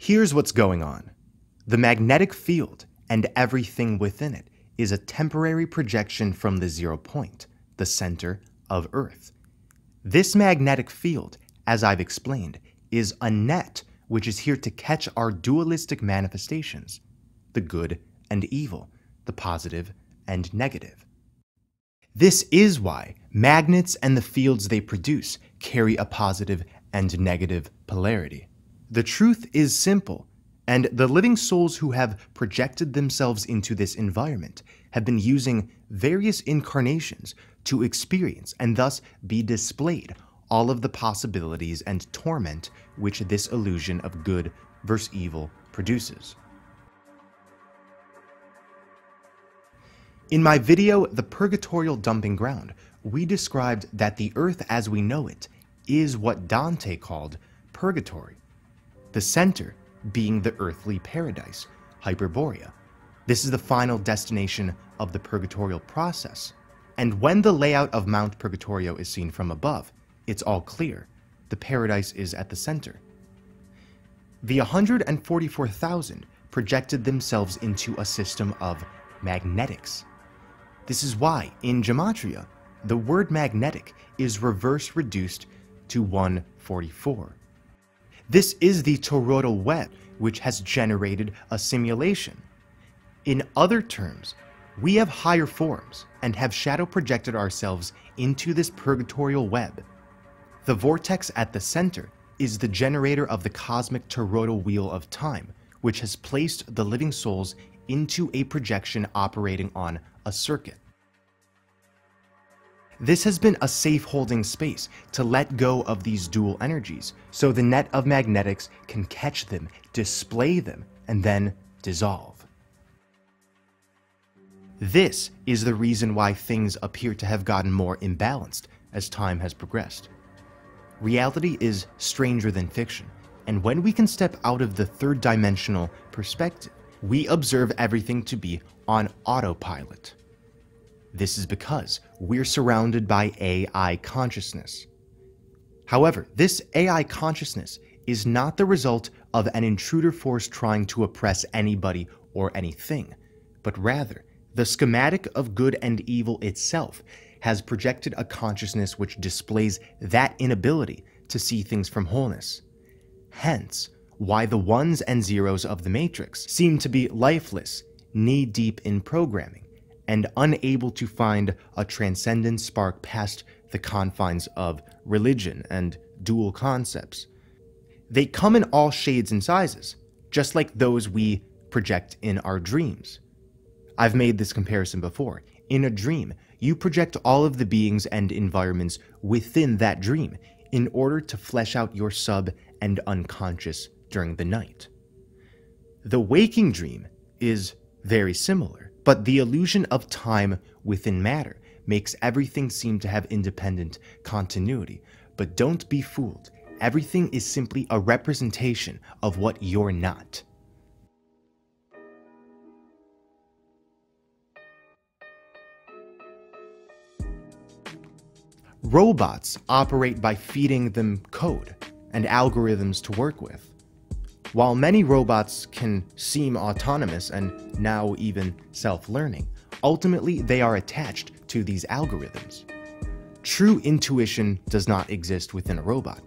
Here's what's going on. The magnetic field and everything within it is a temporary projection from the 0 point, the center of Earth. This magnetic field, as I've explained, is a net which is here to catch our dualistic manifestations, the good and evil, the positive and negative. This is why magnets and the fields they produce carry a positive and negative polarity. The truth is simple, and the living souls who have projected themselves into this environment have been using various incarnations to experience and thus be displayed all of the possibilities and torment which this illusion of good versus evil produces. In my video, The Purgatorial Dumping Ground, we described that the Earth as we know it is what Dante called purgatory, the center being the earthly paradise, Hyperborea. This is the final destination of the purgatorial process, and when the layout of Mount Purgatorio is seen from above, it's all clear. The paradise is at the center. The 144,000 projected themselves into a system of magnetics. This is why, in Gematria, the word magnetic is reverse reduced to 144. This is the toroidal web which has generated a simulation. In other terms, we have higher forms and have shadow projected ourselves into this purgatorial web. The vortex at the center is the generator of the cosmic toroidal wheel of time, which has placed the living souls into a projection operating on a circuit. This has been a safe holding space to let go of these dual energies, so the net of magnetics can catch them, display them, and then dissolve. This is the reason why things appear to have gotten more imbalanced as time has progressed. Reality is stranger than fiction, and when we can step out of the third-dimensional perspective, we observe everything to be on autopilot. This is because we're surrounded by AI consciousness. However, this AI consciousness is not the result of an intruder force trying to oppress anybody or anything, but rather, the schematic of good and evil itself has projected a consciousness which displays that inability to see things from wholeness. Hence, why the ones and zeros of the Matrix seem to be lifeless, knee-deep in programming, and unable to find a transcendent spark past the confines of religion and dual concepts. They come in all shades and sizes, just like those we project in our dreams. I've made this comparison before. In a dream, you project all of the beings and environments within that dream in order to flesh out your sub and unconscious during the night. The waking dream is very similar, but the illusion of time within matter makes everything seem to have independent continuity. But don't be fooled. Everything is simply a representation of what you're not. Robots operate by feeding them code and algorithms to work with. While many robots can seem autonomous and now even self-learning, ultimately they are attached to these algorithms. True intuition does not exist within a robot.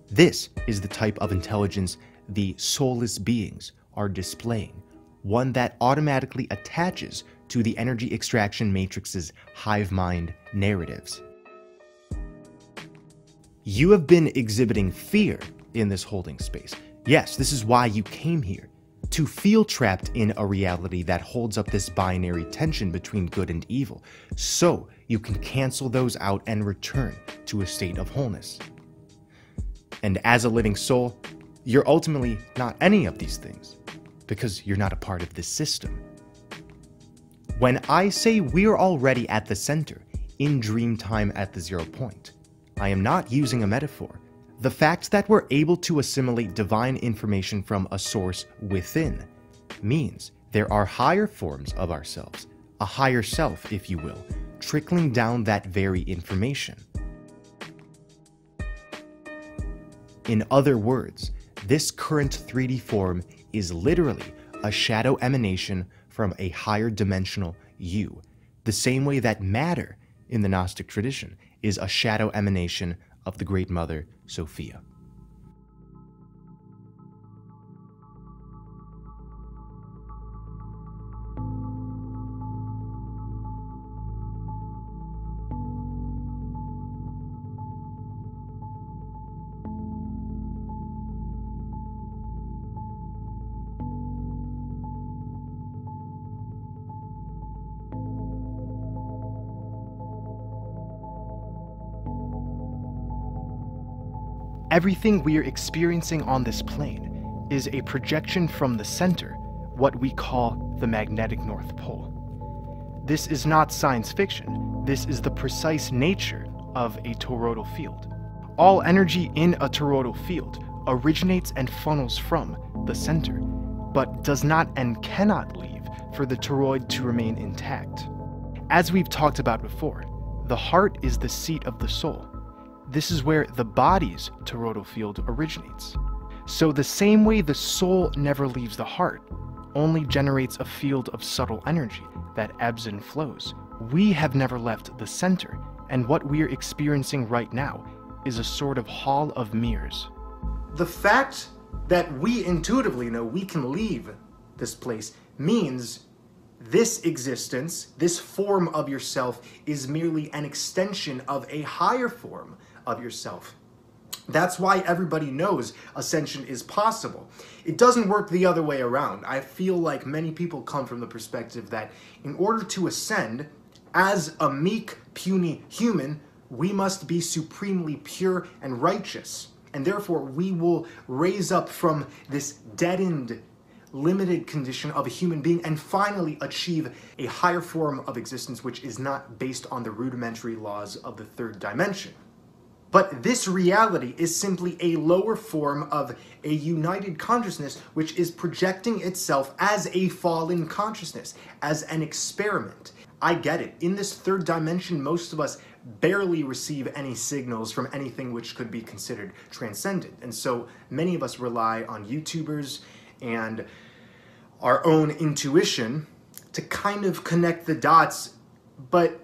This is the type of intelligence the soulless beings are displaying, one that automatically attaches to the energy extraction matrix's hive mind narratives. You have been exhibiting fear in this holding space. Yes, this is why you came here, to feel trapped in a reality that holds up this binary tension between good and evil, so you can cancel those out and return to a state of wholeness. And as a living soul, you're ultimately not any of these things, because you're not a part of this system. When I say we're already at the center, in dream time at the 0 point, I am not using a metaphor. The fact that we're able to assimilate divine information from a source within means there are higher forms of ourselves, a higher self, if you will, trickling down that very information. In other words, this current 3D form is literally a shadow emanation from a higher dimensional you, the same way that matter in the Gnostic tradition is a shadow emanation of the Great Mother, Sophia. Everything we are experiencing on this plane is a projection from the center, what we call the magnetic North Pole. This is not science fiction. This is the precise nature of a toroidal field. All energy in a toroidal field originates and funnels from the center, but does not and cannot leave for the toroid to remain intact. As we've talked about before, the heart is the seat of the soul. This is where the body's toroidal field originates. So the same way the soul never leaves the heart, only generates a field of subtle energy that ebbs and flows, we have never left the center, and what we are experiencing right now is a sort of hall of mirrors. The fact that we intuitively know we can leave this place means this existence, this form of yourself, is merely an extension of a higher form of yourself. That's why everybody knows ascension is possible. It doesn't work the other way around. I feel like many people come from the perspective that in order to ascend, as a meek, puny human, we must be supremely pure and righteous. And therefore, we will raise up from this deadened, limited condition of a human being and finally achieve a higher form of existence which is not based on the rudimentary laws of the third dimension. But this reality is simply a lower form of a united consciousness which is projecting itself as a fallen consciousness, as an experiment. I get it. In this third dimension, most of us barely receive any signals from anything which could be considered transcendent. And so many of us rely on YouTubers and our own intuition to kind of connect the dots, but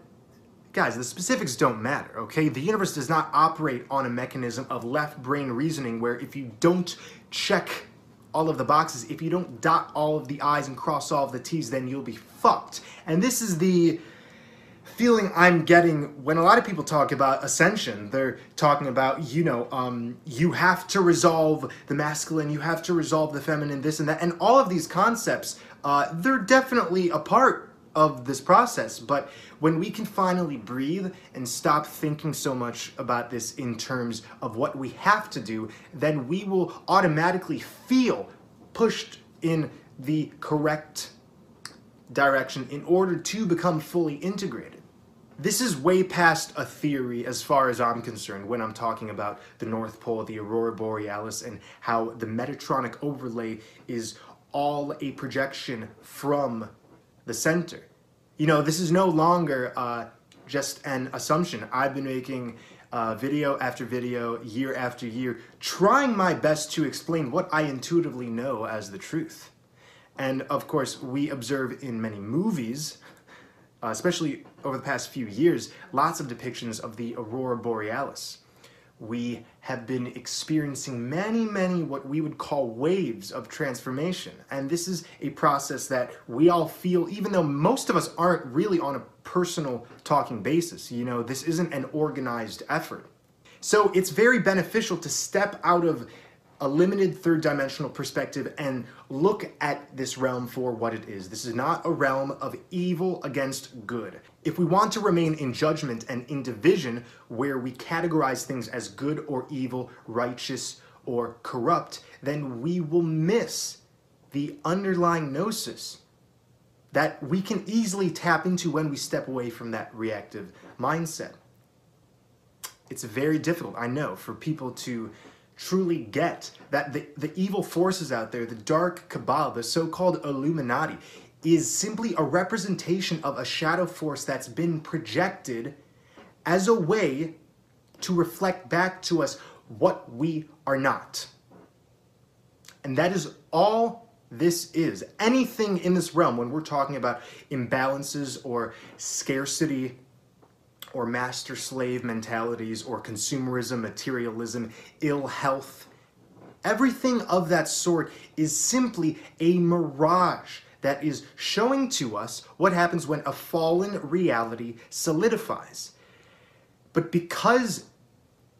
guys, the specifics don't matter, okay? The universe does not operate on a mechanism of left brain reasoning where if you don't check all of the boxes, if you don't dot all of the I's and cross all of the T's, then you'll be fucked. And this is the feeling I'm getting when a lot of people talk about ascension. They're talking about, you have to resolve the masculine, you have to resolve the feminine, this and that. And all of these concepts, they're definitely a part of this process, but when we can finally breathe and stop thinking so much about this in terms of what we have to do, then we will automatically feel pushed in the correct direction in order to become fully integrated. This is way past a theory as far as I'm concerned when I'm talking about the North Pole, the Aurora Borealis, and how the Metatronic overlay is all a projection from the center. This is no longer just an assumption. I've been making video after video, year after year, trying my best to explain what I intuitively know as the truth. And of course, we observe in many movies, especially over the past few years, lots of depictions of the Aurora Borealis. We have been experiencing many what we would call waves of transformation. And this is a process that we all feel, even though most of us aren't really on a personal talking basis. This isn't an organized effort. So it's very beneficial to step out of a limited third dimensional perspective and look at this realm for what it is. This is not a realm of evil against good. If we want to remain in judgment and in division where we categorize things as good or evil, righteous or corrupt, then we will miss the underlying gnosis that we can easily tap into when we step away from that reactive mindset. It's very difficult, I know, for people to truly get that the evil forces out there, the dark cabal, the so-called Illuminati, is simply a representation of a shadow force that's been projected as a way to reflect back to us what we are not. And that is all this is. Anything in this realm, when we're talking about imbalances or scarcity or master-slave mentalities or consumerism, materialism, ill health, everything of that sort is simply a mirage that is showing to us what happens when a fallen reality solidifies. But because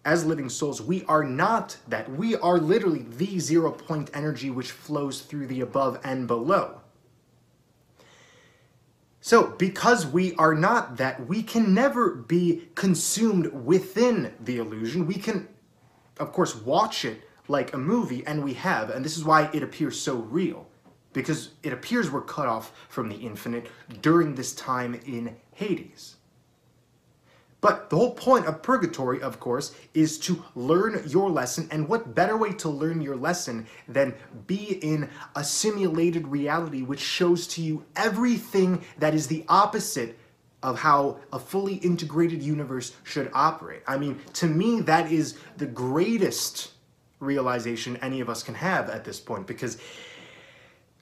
as living souls, we are not that. We are literally the 0 point energy which flows through the above and below. So, because we are not that, we can never be consumed within the illusion. We can, of course, watch it like a movie, and we have, and this is why it appears so real. Because it appears we're cut off from the infinite during this time in Hades. But the whole point of purgatory, of course, is to learn your lesson, and what better way to learn your lesson than be in a simulated reality which shows to you everything that is the opposite of how a fully integrated universe should operate. I mean, to me, that is the greatest realization any of us can have at this point, because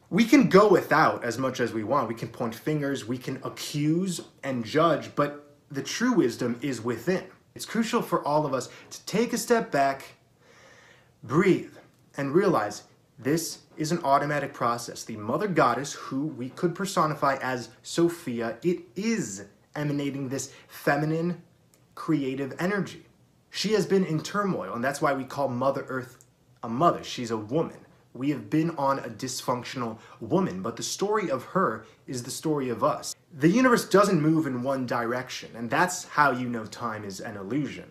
we can go without as much as we want. We can point fingers, we can accuse and judge, but the true wisdom is within. It's crucial for all of us to take a step back, breathe, and realize this is an automatic process. The mother goddess, who we could personify as Sophia, it is emanating this feminine, creative energy. She has been in turmoil, and that's why we call Mother Earth a mother. She's a woman. We have been on a dysfunctional woman, but the story of her is the story of us. The universe doesn't move in one direction, and that's how you know time is an illusion.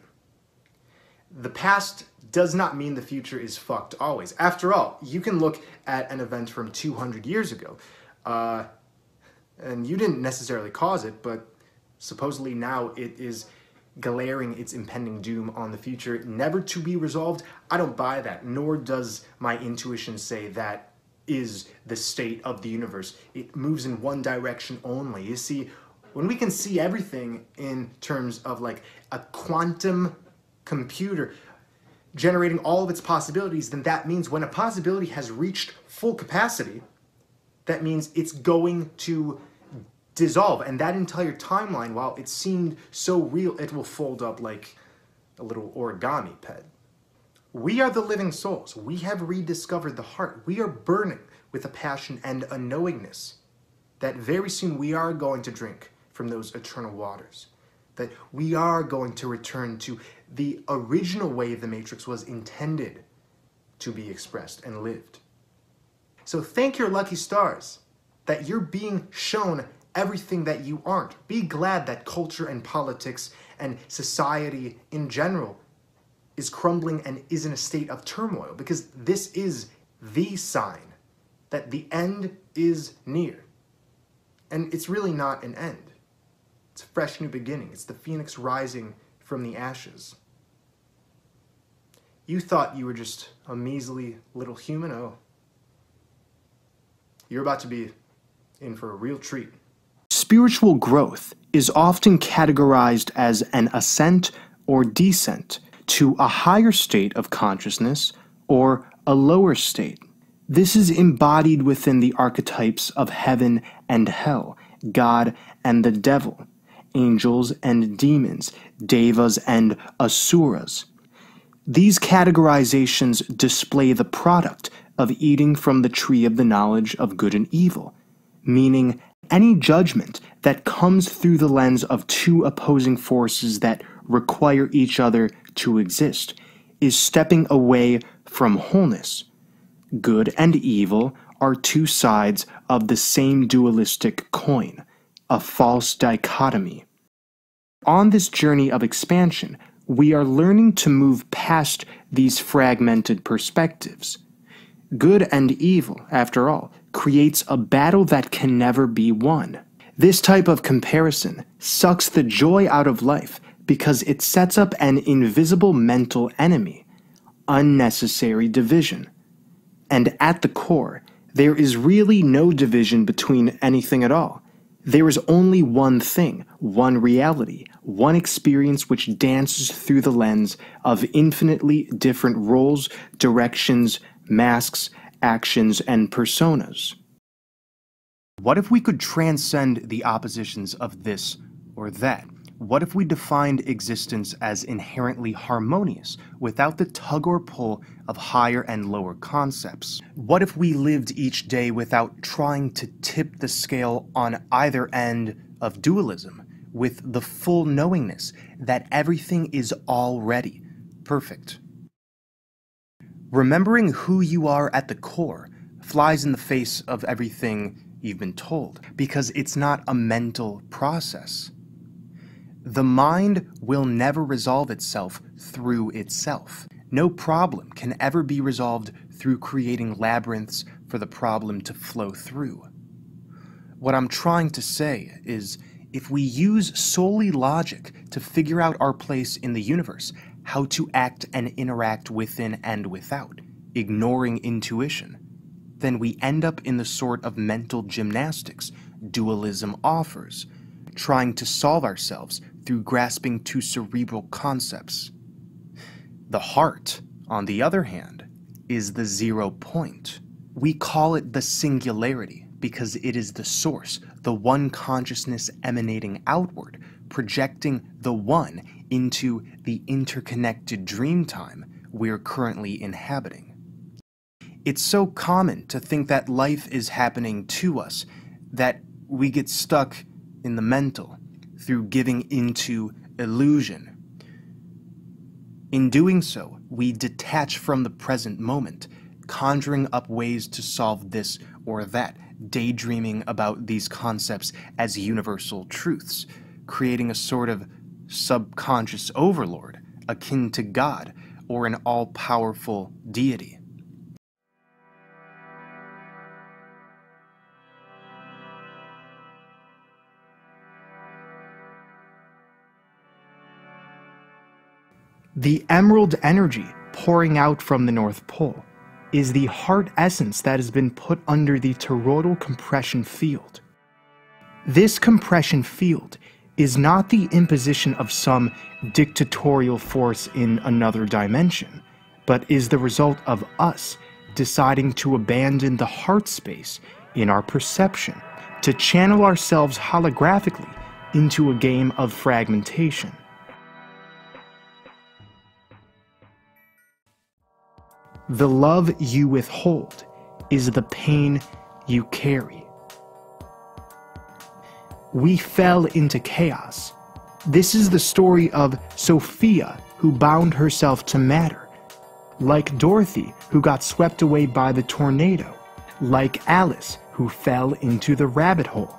The past does not mean the future is fucked always. After all, you can look at an event from 200 years ago, and you didn't necessarily cause it, but supposedly now it is glaring its impending doom on the future, never to be resolved. I don't buy that, nor does my intuition say that is the state of the universe. It moves in one direction only. You see, when we can see everything in terms of like a quantum computer generating all of its possibilities, then that means when a possibility has reached full capacity, that means it's going to dissolve, and that entire timeline, while it seemed so real, it will fold up like a little origami pet. We are the living souls. We have rediscovered the heart. We are burning with a passion and a knowingness that very soon we are going to drink from those eternal waters, that we are going to return to the original way the Matrix was intended to be expressed and lived. So thank your lucky stars that you're being shown everything that you aren't. Be glad that culture and politics and society in general is crumbling and is in a state of turmoil, because this is the sign that the end is near. And it's really not an end. It's a fresh new beginning. It's the phoenix rising from the ashes. You thought you were just a measly little human. Oh, you're about to be in for a real treat. Spiritual growth is often categorized as an ascent or descent to a higher state of consciousness or a lower state. This is embodied within the archetypes of heaven and hell, God and the devil, angels and demons, devas and asuras. These categorizations display the product of eating from the tree of the knowledge of good and evil, meaning any judgment that comes through the lens of two opposing forces that require each other to exist is stepping away from wholeness. Good and evil are two sides of the same dualistic coin, a false dichotomy. On this journey of expansion, we are learning to move past these fragmented perspectives. Good and evil, after all, creates a battle that can never be won. This type of comparison sucks the joy out of life because it sets up an invisible mental enemy, unnecessary division. And at the core, there is really no division between anything at all. There is only one thing, one reality, one experience which dances through the lens of infinitely different roles, directions, masks, actions and personas. What if we could transcend the oppositions of this or that? What if we defined existence as inherently harmonious, without the tug or pull of higher and lower concepts? What if we lived each day without trying to tip the scale on either end of dualism, with the full knowingness that everything is already perfect? Remembering who you are at the core flies in the face of everything you've been told, because it's not a mental process. The mind will never resolve itself through itself. No problem can ever be resolved through creating labyrinths for the problem to flow through. What I'm trying to say is, if we use solely logic to figure out our place in the universe, how to act and interact within and without, ignoring intuition, then we end up in the sort of mental gymnastics dualism offers, trying to solve ourselves through grasping to cerebral concepts. The heart, on the other hand, is the 0 point. We call it the singularity because it is the source, the one consciousness emanating outward, projecting the one into the interconnected dreamtime we're currently inhabiting. It's so common to think that life is happening to us that we get stuck in the mental through giving into illusion. In doing so, we detach from the present moment, conjuring up ways to solve this or that, daydreaming about these concepts as universal truths, creating a sort of subconscious overlord akin to God or an all-powerful deity. The emerald energy pouring out from the North Pole is the heart essence that has been put under the toroidal compression field. This compression field is not the imposition of some dictatorial force in another dimension, but is the result of us deciding to abandon the heart space in our perception, to channel ourselves holographically into a game of fragmentation. The love you withhold is the pain you carry. We fell into chaos. This is the story of Sophia, who bound herself to matter, like Dorothy, who got swept away by the tornado, like Alice, who fell into the rabbit hole.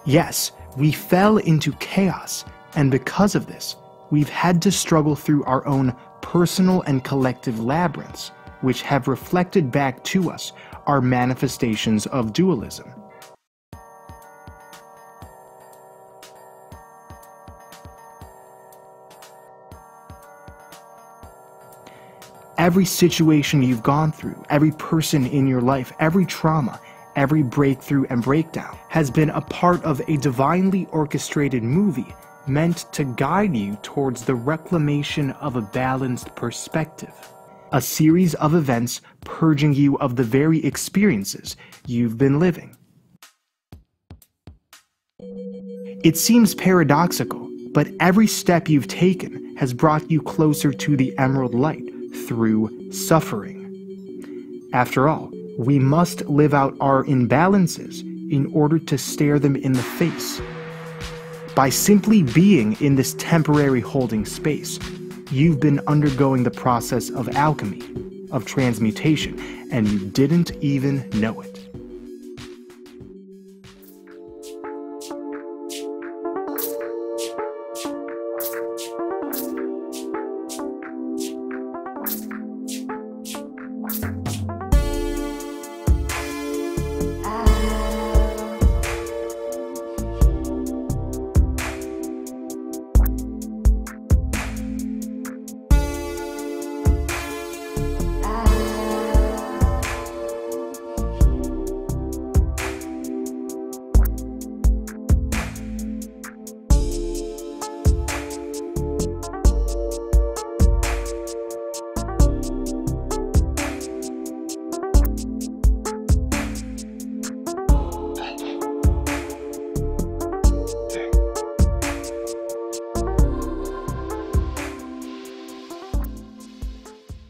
Yes, we fell into chaos, and because of this, we've had to struggle through our own personal and collective labyrinths, which have reflected back to us our manifestations of dualism. Every situation you've gone through, every person in your life, every trauma, every breakthrough and breakdown has been a part of a divinely orchestrated movie meant to guide you towards the reclamation of a balanced perspective. A series of events purging you of the very experiences you've been living. It seems paradoxical, but every step you've taken has brought you closer to the emerald light through suffering. After all, we must live out our imbalances in order to stare them in the face. By simply being in this temporary holding space, you've been undergoing the process of alchemy, of transmutation, and you didn't even know it.